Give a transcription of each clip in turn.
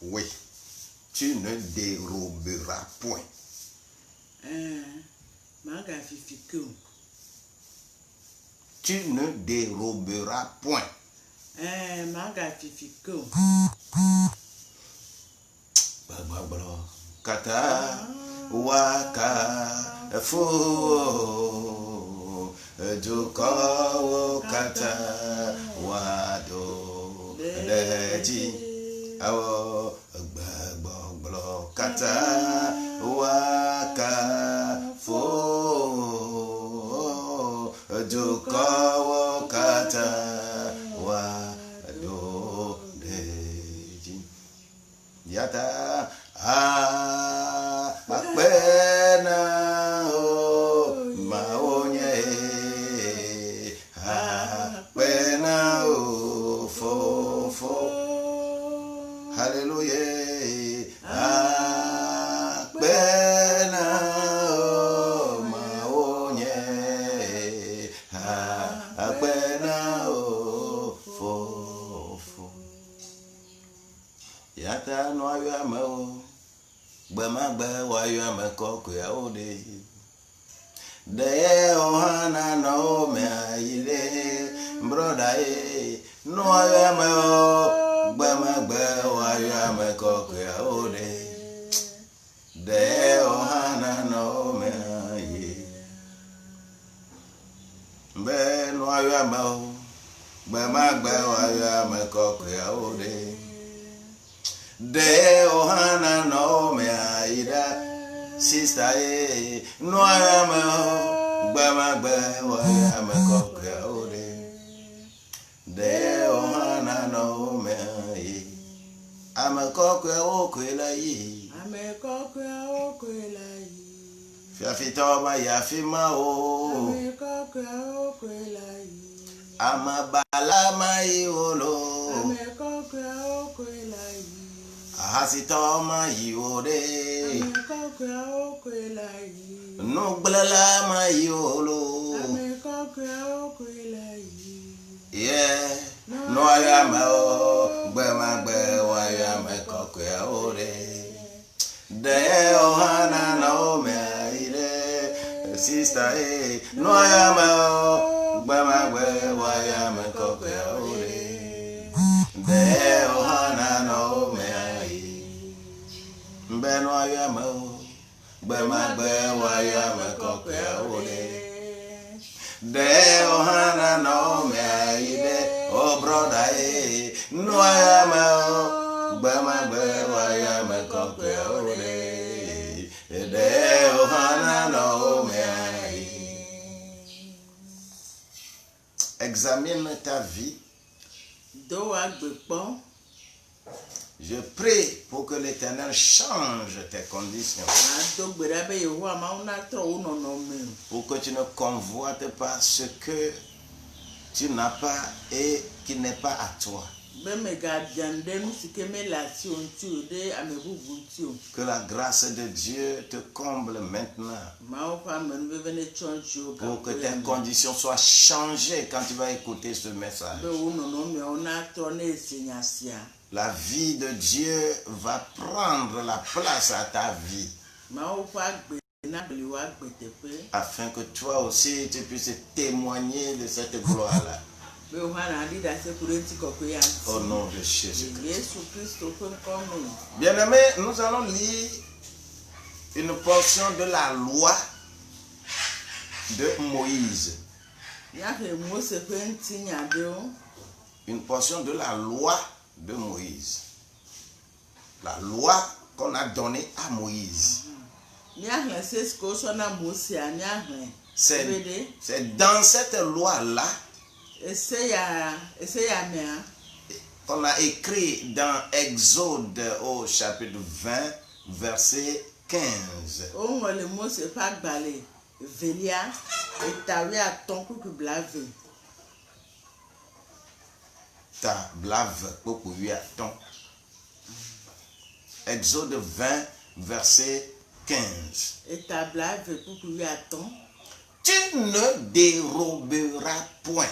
Oui. Tu ne déroberas point. Tu ne déroberas point. Kata waka fo duko kata wado leji awo gbagbo kata waka fo duko kata wado leji yata apena o maonye apena o fo hallelujah apena o maonye apena o fo yata no ayo amao Gbemagbe wayo amekoko ya ode de ohana no me ayile broda no wayo ameo gbemagbe wayo amekoko ya ode de ohana no me ayile be no wayo ameo gbemagbe wayo amekoko ya ode de ohana no me aida sister no am gbamagbe wa am kokwe ode de ohana no me am kokwe okwela yi fiafito ma yafima o am kokwe okwela yi amabala mai olo am kokwe okwela yi Hasitoma yore no blala ma yolo yeah no ayama o gbemagbe wa ayama kokwe ore de ohana no me ire sister no ayama o gbemagbe wa ayama kokwe ore de ohana no me Beno ayamo gbemagbe wayame kokwe ode de ohana no me aide o broda no ayamo gbemagbe wayame kokwe ode de ohana no me aide. Examine ta vie. Do agbepo. Je prie pour que l'Éternel change tes conditions. Pour que tu ne convoites pas ce que tu n'as pas et qui n'est pas à toi. Que la grâce de Dieu te comble maintenant. Pour que tes conditions soient changées quand tu vas écouter ce message. La vie de Dieu va prendre la place à ta vie. Afin que toi aussi tu puisses témoigner de cette gloire-là. Au nom de Jésus-Christ. Bien-aimés, nous allons lire une portion de la loi de Moïse. Une portion de la loi de Moïse. La loi qu'on a donnée à Moïse. C'est dans cette loi-là qu'on a écrit dans Exode au chapitre 20, verset 15. Ta blave pour lui à ton. Exode 20, verset 15. Et ta blave pour lui à ton. Tu ne déroberas point.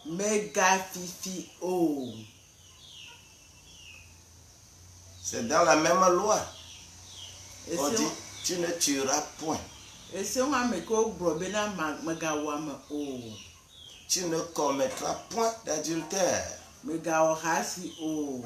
Méga fifi oh. C'est dans la même loi. Et On si dit, tu ne tueras point. on a mis qu'au brobena magawam o. Tu ne commettras point d'adultère. Megawahasi o.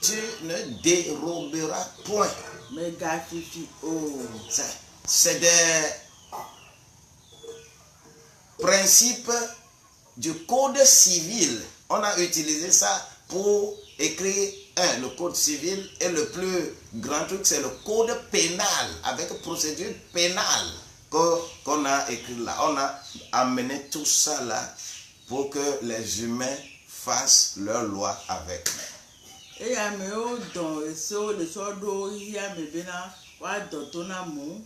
Tu ne déroberas point. Megafifi o. C'est des principes du code civil. On a utilisé ça pour écrire le code civil, et le plus grand truc, c'est le code pénal, avec procédure pénale qu'on a écrit là. On a amené tout ça là pour que les humains fassent leur loi avec. Et à me dans le sodo, il y a me bena, wa dotona mou.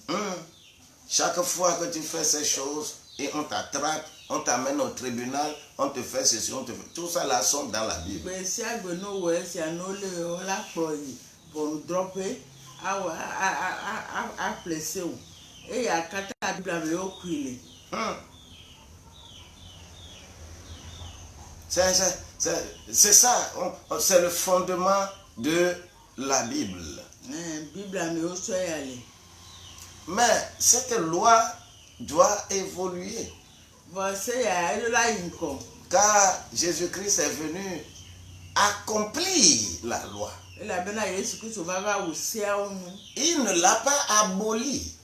Chaque fois que tu fais ces choses et on t'attrape, on t'amène au tribunal, on te fait ceci, on te fait... Tout ça là sont dans la Bible. Mais si à Beno, ouais, si à nous le la ploie, pour nous dropper, à placer. Et à quatre la Bible avec au cuile. C'est ça, c'est le fondement de la Bible. Bible à me au aller. Mais cette loi doit évoluer. Car Jésus-Christ est venu accomplir la loi. Il ne l'a pas abolie.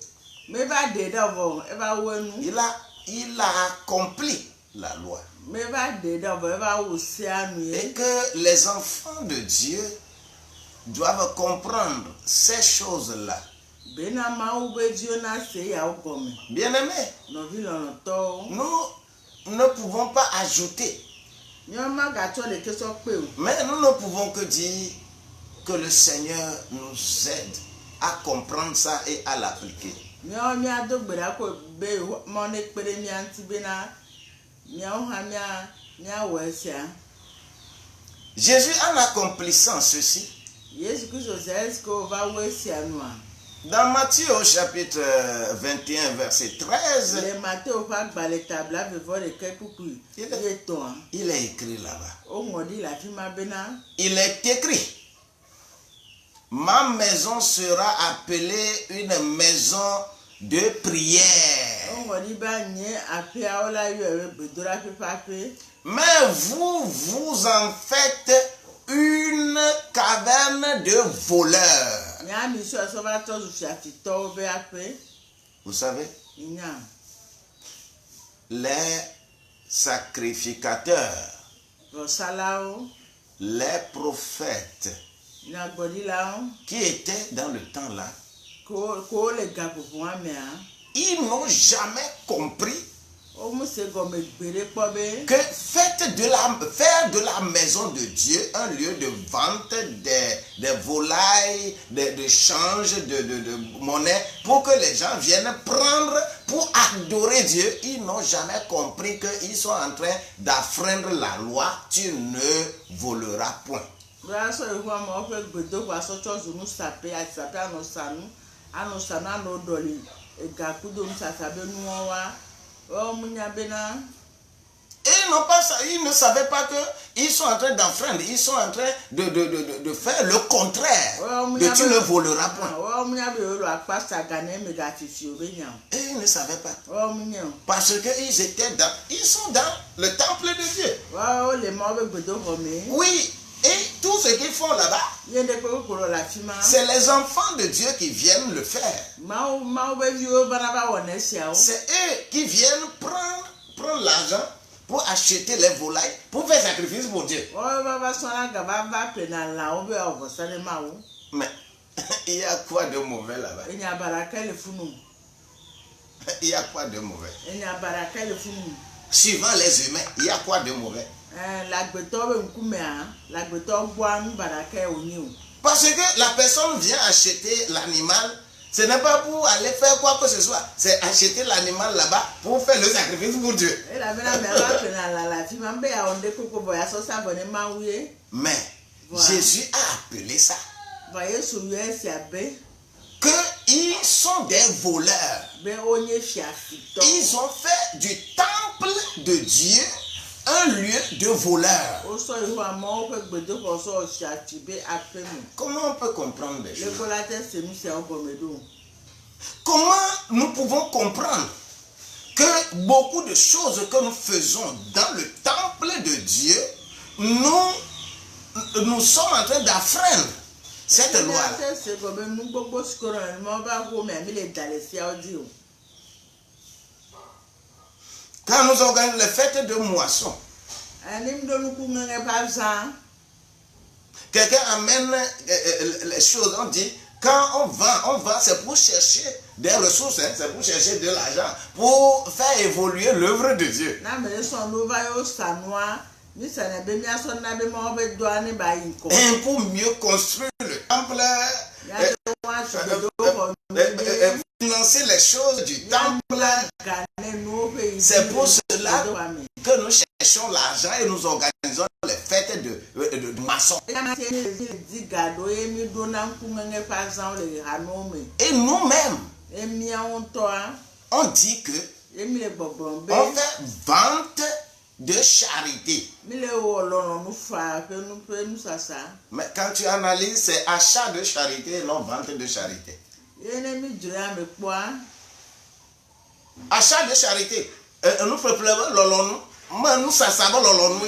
Il a accompli la loi. Et que les enfants de Dieu doivent comprendre ces choses-là. Bien-aimés, nous ne pouvons pas ajouter. Mais nous ne pouvons que dire que le Seigneur nous aide à comprendre ça et à l'appliquer. Jésus, en accomplissant ceci, dans Matthieu au chapitre 21, verset 13, il est écrit là-bas. Il est écrit: ma maison sera appelée une maison de prière. Mais vous en faites une caverne de voleurs. Vous savez, les sacrificateurs, les prophètes qui étaient dans le temps là, ils n'ont jamais compris que faire de la maison de Dieu un lieu de vente des volailles, de change, de monnaie, pour que les gens viennent prendre pour adorer Dieu. Ils n'ont jamais compris qu'ils sont en train d'enfreindre la loi. Tu ne voleras point. Et ils ne savaient pas qu'ils sont en train d'enfreindre, ils sont en train de faire le contraire. De tu ne voleras point. Et ils ne savaient pas. Parce qu'ils sont dans le temple de Dieu. Oui. Et tout ce qu'ils font là-bas, c'est les enfants de Dieu qui viennent le faire. C'est eux qui viennent prendre l'argent pour acheter les volailles, pour faire sacrifice pour Dieu. Mais il y a quoi de mauvais là-bas? Il y a quoi de mauvais? Suivant les humains, il y a quoi de mauvais? Parce que la personne vient acheter l'animal, ce n'est pas pour aller faire quoi que ce soit, c'est acheter l'animal là-bas pour faire le sacrifice pour Dieu. Mais Jésus a appelé ça qu'ils sont des voleurs. Ils ont fait du temple de Dieu un lieu de voleurs. Comment on peut comprendre des choses? Comment nous pouvons comprendre que beaucoup de choses que nous faisons dans le temple de Dieu, nous sommes en train d'enfreindre cette loi-là? Quand nous organisons les fêtes de moisson, quelqu'un amène les choses, on dit, quand on vend, c'est pour chercher des ressources, hein, c'est pour chercher de l'argent, pour faire évoluer l'œuvre de Dieu. Et pour mieux construire le temple, financer les choses du temple. C'est pour cela que nous cherchons l'argent et nous organisons les fêtes de maçons. Et nous-mêmes, on dit que on fait vente de charité. Mais quand tu analyses, c'est achat de charité et non vente de charité. Achat de charité. Nous préparons l'olon, mais nous ça savons l'olon.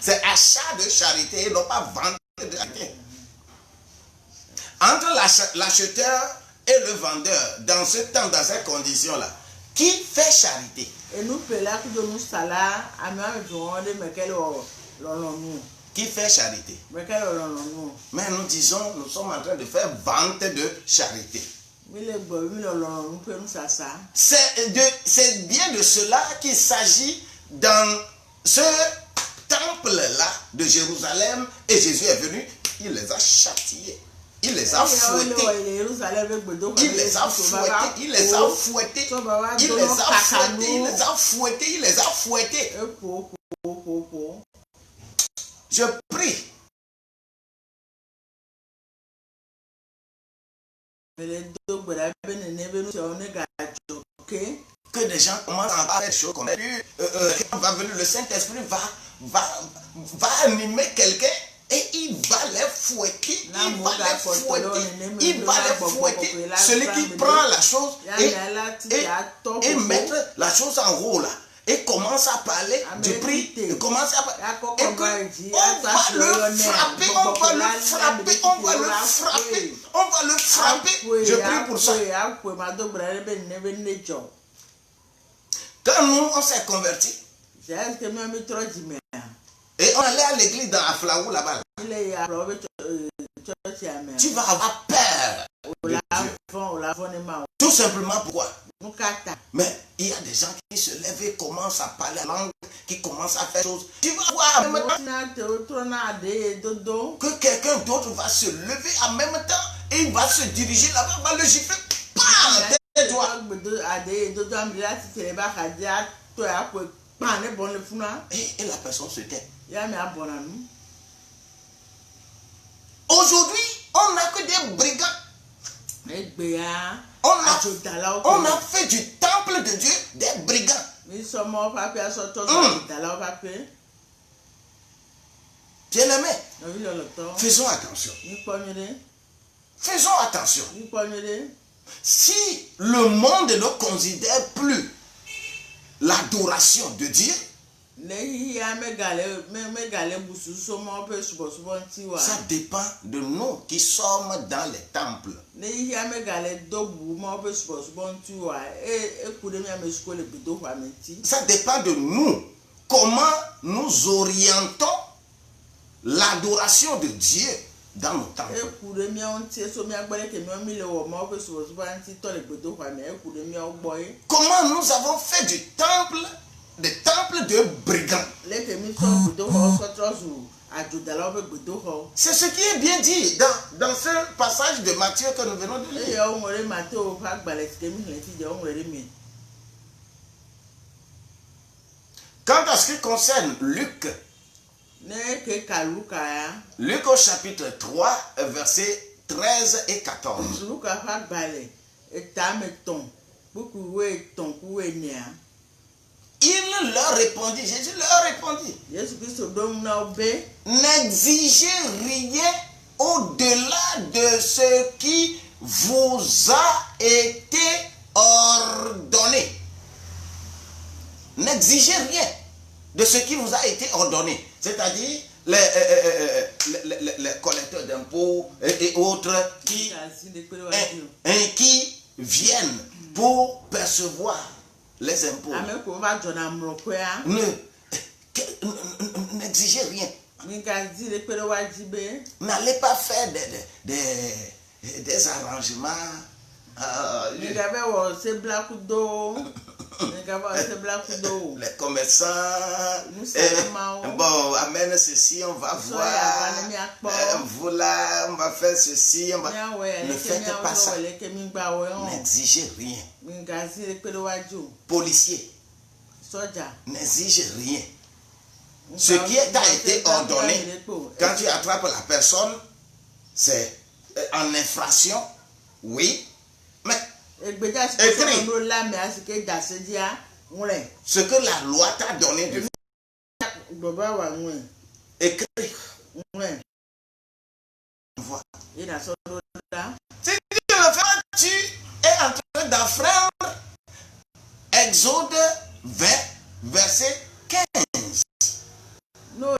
C'est achat de charité et non pas vente de charité. Entre l'acheteur et le vendeur, dans ce temps, dans ces conditions-là, qui fait charité? Qui fait charité? Mais nous disons, nous sommes en train de faire vente de charité. C'est bien de cela qu'il s'agit dans ce temple-là de Jérusalem. Et Jésus est venu, il les a châtiés. Il les a fouettés. Il les a fouettés. Il les a fouettés. Il les a fouettés. Il les a fouettés. Il les a fouettés. Je prie. Que des gens commencent à faire des choses comme va venir, le Saint-Esprit va animer quelqu'un. Et il va les fouetter, il va les fouetter, il va les fouetter. Celui qui prend la chose et mettre la chose en haut là, et commence à parler du prix, et commence à parler, et que on va le frapper, on va le frapper, on va le frapper, on va le frapper. Je prie pour ça. Quand nous, on s'est convertis, et on allait à l'église dans Aflaou là-bas. Tu vas avoir peur de Dieu. Tout simplement pourquoi? Mais il y a des gens qui se lèvent et commencent à parler la langue, qui commencent à faire des choses. Tu vas voir en même temps que quelqu'un d'autre va se lever en même temps et il va se diriger là-bas, va le gifler. Bam! Et la personne se tait. Aujourd'hui, on n'a que des brigands. On a fait du temple de Dieu des brigands. Bien-aimés, faisons attention. Faisons attention. Si le monde ne considère plus l'adoration de Dieu, ça dépend de nous qui sommes dans les temples. Ça dépend de nous. Comment nous orientons l'adoration de Dieu dans nos temples. Comment nous avons fait du temple des temples de brigands. C'est ce qui est bien dit dans ce passage de Matthieu que nous venons de lire. Quant à ce qui concerne Luc, Luc au chapitre 3, versets 13 et 14. Il leur répondit, Jésus leur répondit, n'exigez rien au-delà de ce qui vous a été ordonné. N'exigez rien de ce qui vous a été ordonné. C'est-à-dire les collecteurs d'impôts et autres qui viennent pour percevoir les impôts. N'exigez rien. N'allez pas faire des arrangements. Les commerçants, bon, amène ceci, on va voir. Vous là, on va faire ceci, on va... Ne faites pas ça. N'exigez rien. Policier, n'exige rien. Ce qui t'a été ordonné, quand tu attrapes la personne, c'est en infraction, oui, mais écris ce que la loi t'a donné de faire. Écris. Voilà. Si tu le fais, tu es en train d'enfreindre Exode 20, verset 15. Non,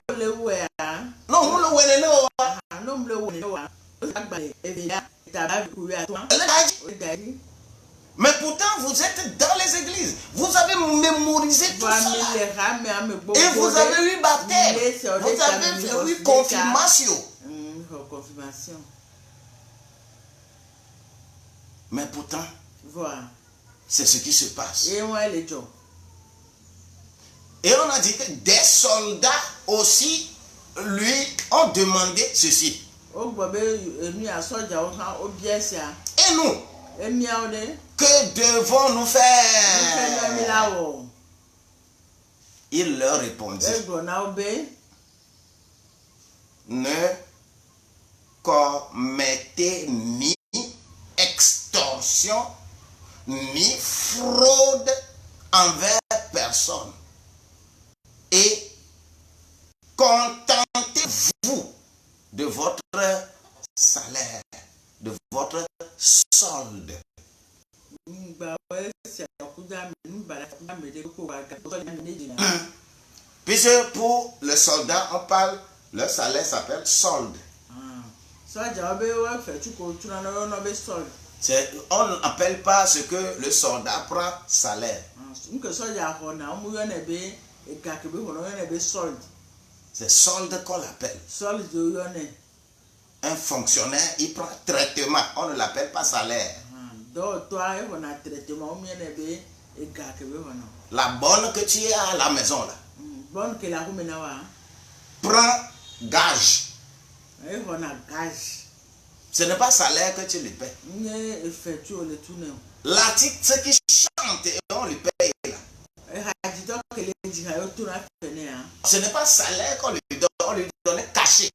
mais pourtant, vous êtes dans les églises. Vous avez mémorisé tout ça. Et vous avez eu baptême. Vous avez eu confirmation. Mais pourtant, c'est ce qui se passe. Et on a dit que des soldats aussi lui ont demandé ceci. Et nous, que devons-nous faire? Il leur répondit, ne commettez ni extorsion ni fraude envers personne. Et contentez-vous de votre salaire, de votre solde. Puisque pour le soldat, on parle, le salaire s'appelle solde. On n'appelle pas ce que le soldat prend salaire. C'est solde qu'on l'appelle. Un fonctionnaire, il prend traitement. On ne l'appelle pas salaire. La bonne que tu as à la maison là. Prends gage. Ce n'est pas salaire que tu lui paies. L'artiste, ceux qui chantent et on lui paye là. Ce n'est pas salaire qu'on lui donne, on lui donne caché.